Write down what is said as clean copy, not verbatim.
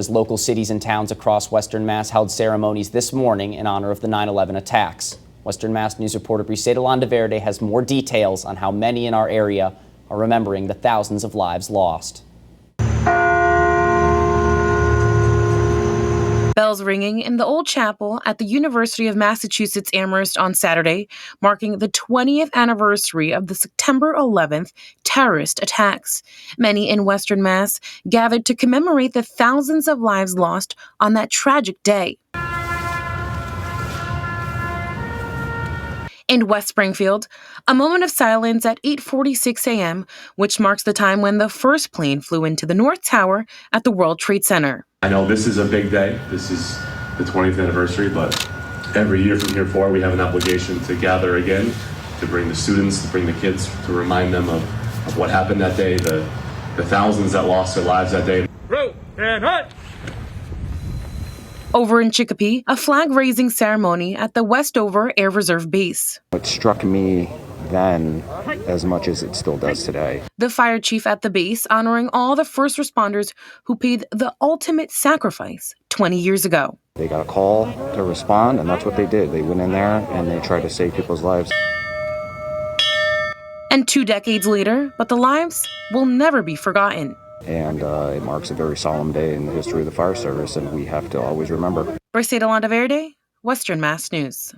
As local cities and towns across Western Mass held ceremonies this morning in honor of the 9/11 attacks. Western Mass News reporter Briseida Landaverde has more details on how many in our area are remembering the thousands of lives lost. Bells ringing in the old chapel at the University of Massachusetts Amherst on Saturday, marking the 20th anniversary of the September 11th terrorist attacks. Many in Western Mass gathered to commemorate the thousands of lives lost on that tragic day. In West Springfield, a moment of silence at 8:46 a.m., which marks the time when the first plane flew into the North Tower at the World Trade Center. I know this is a big day. This is the 20th anniversary, but every year from here forward, we have an obligation to gather again, to bring the students, to bring the kids, to remind them of what happened that day, the thousands that lost their lives that day. Row and hunt! Over in Chicopee, a flag-raising ceremony at the Westover Air Reserve Base. It struck me then as much as it still does today. The fire chief at the base honoring all the first responders who paid the ultimate sacrifice 20 years ago. They got a call to respond, and that's what they did. They went in there and they tried to save people's lives. And 2 decades later, but the lives will never be forgotten. And it marks a very solemn day in the history of the fire service, and we have to always remember. Briseida Landaverde, Western Mass News.